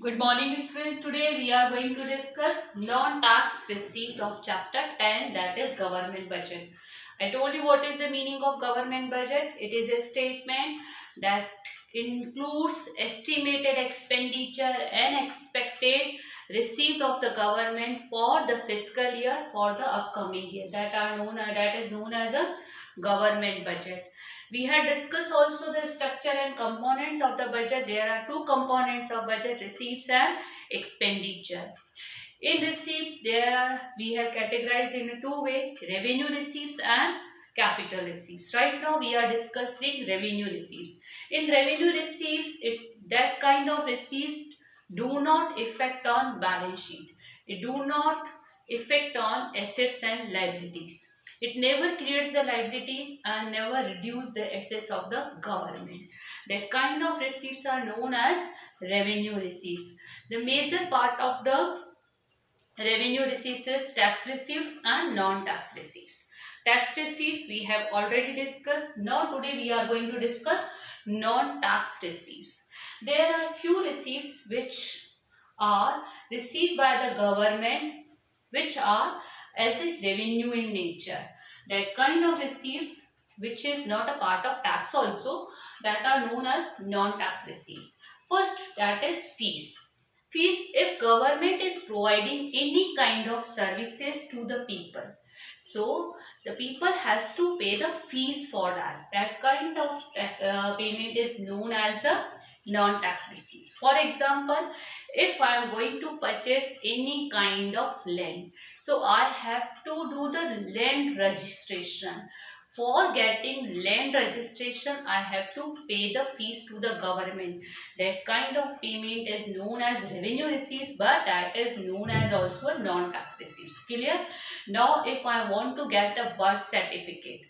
Good morning students. Today we are going to discuss non-tax receipt of chapter 10, that is government budget. I told you what is the meaning of government budget. It is a statement that includes estimated expenditure and expected receipt of the government for the fiscal year for the upcoming year, that is known as a government budget. We had discussed also the structure and components of the budget. There are two components of budget: receipts and expenditure. In receipts, we have categorized in two ways: revenue receipts and capital receipts. Right now, we are discussing revenue receipts. In revenue receipts, that kind of receipts do not affect on balance sheet. It do not affect on assets and liabilities. It never creates the liabilities and never reduce the excess of the government. That kind of receipts are known as revenue receipts. The major part of the revenue receipts is tax receipts and non-tax receipts. Tax receipts we have already discussed. Now today we are going to discuss non-tax receipts. There are few receipts which are received by the government, which are as a revenue in nature. That kind of receipts which is not a part of tax also, that are known as non-tax receipts. First, that is fees. Fees, if government is providing any kind of services to the people, so the people has to pay the fees for that. That kind of payment is known as a non-tax receipts. For example, if I am going to purchase any kind of land, so I have to do the land registration. For getting land registration, I have to pay the fees to the government. That kind of payment is known as revenue receipts, but that is known as also non-tax receipts. Clear? Now, if I want to get a birth certificate,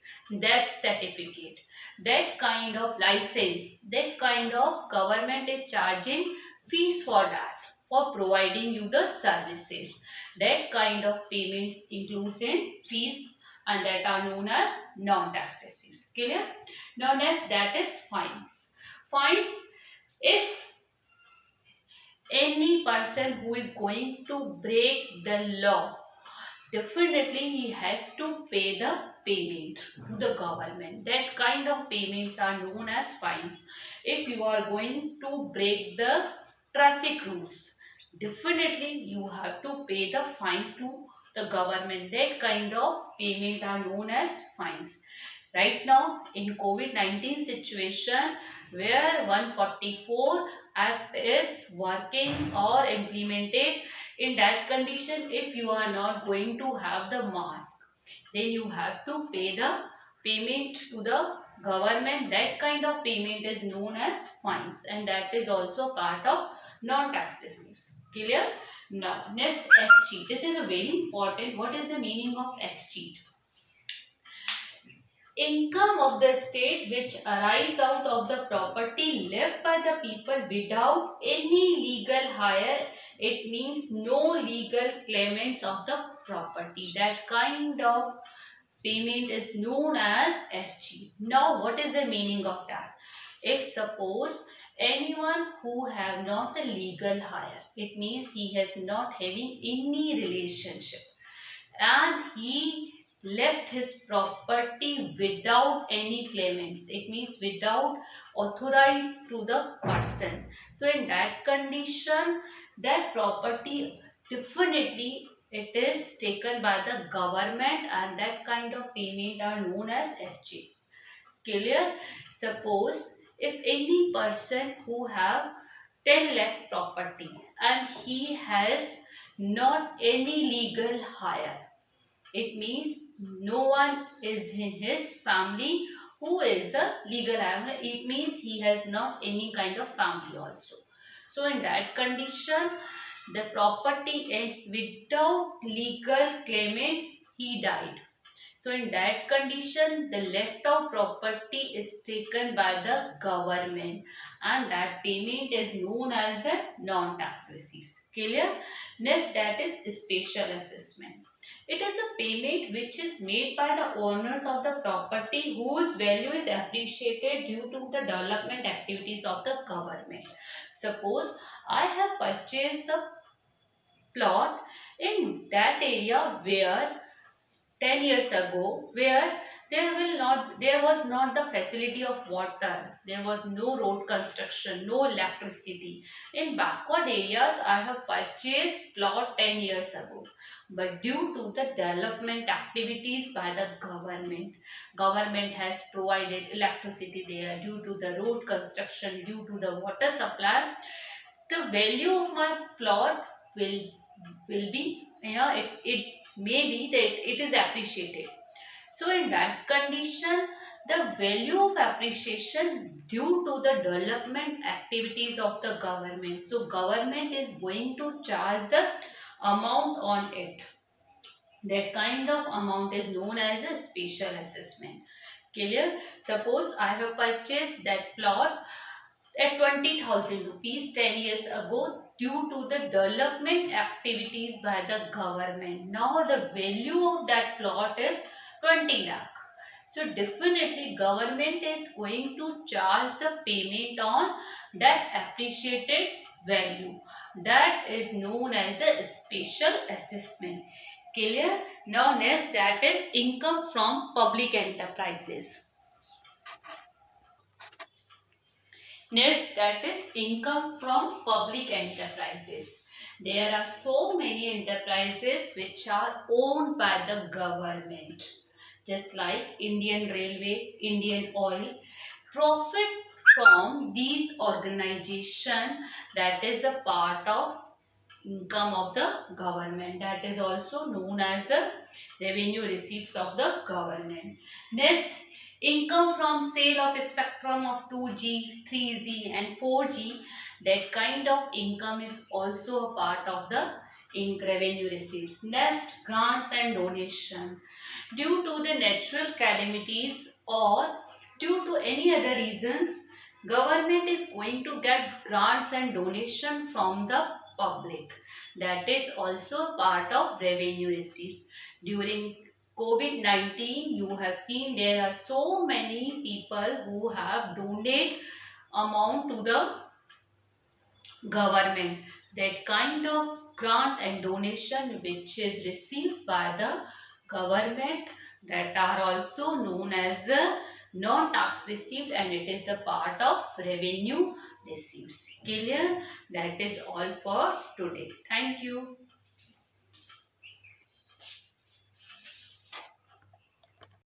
death certificate, that kind of license, that kind of government is charging fees for that, for providing you the services. That kind of payments includes in fees and that are known as non-tax receipts. Clear? Now next, that is fines. Fines, if any person who is going to break the law, definitely he has to pay the payment to the government. That kind of payments are known as fines. If you are going to break the traffic rules, definitely you have to pay the fines to the government. That kind of payment are known as fines. Right now in COVID-19 situation, where 144 act is working or implemented, in that condition, if you are not going to have the mask, then you have to pay the payment to the government. That kind of payment is known as fines, and that is also part of non-tax receipts. Clear? Now next, escheat. This is a very important. What is the meaning of escheat? Income of the state which arise out of the property left by the people without any legal hire. It means no legal claimants of the property. That kind of payment is known as SG. Now what is the meaning of that? If suppose anyone who have not a legal hire, it means he has not having any relationship and he left his property without any claimants. It means without authorized to the person. So in that condition, that property definitely it is taken by the government, and that kind of payment are known as SG. Clear? Suppose if any person who have 10 lakh property and he has not any legal hire, it means no one is in his family who is a legal owner. It means he has not any kind of family also. So in that condition, the property and without legal claimants, he died. So in that condition, the left of property is taken by the government and that payment is known as a non-tax receipts. Clear? Next, that is special assessment. It is a payment which is made by the owners of the property whose value is appreciated due to the development activities of the government. Suppose I have purchased a plot in that area where 10 years ago where there was not the facility of water, there was no road construction, no electricity. In backward areas I have purchased plot 10 years ago, but due to the development activities by the government has provided electricity there, due to the road construction, due to the water supply, the value of my plot will be, it may be that it is appreciated. So in that condition, the value of appreciation due to the development activities of the government, so government is going to charge the amount on it. That kind of amount is known as a special assessment. Clear? Suppose I have purchased that plot at 20,000 rupees 10 years ago due to the development activities by the government. Now the value of that plot is 20 lakh. So definitely government is going to charge the payment on that appreciated value. That is known as a special assessment. Clear? Now next, that is income from public enterprises. Next, that is income from public enterprises. There are so many enterprises which are owned by the government, just like Indian Railway, Indian Oil. Profit from these organization, that is a part of income of the government, that is also known as a revenue receipts of the government. Next, income from sale of a spectrum of 2G, 3G and 4G, that kind of income is also a part of the revenue receipts. Next, grants and donation. Due to the natural calamities or due to any other reasons, government is going to get grants and donation from the public. That is also part of revenue receipts. During COVID-19, you have seen there are so many people who have donated amount to the government. That kind of grant and donation which is received by the government, that are also known as a non-tax received and it is a part of revenue receipts. Clear? That is all for today. Thank you.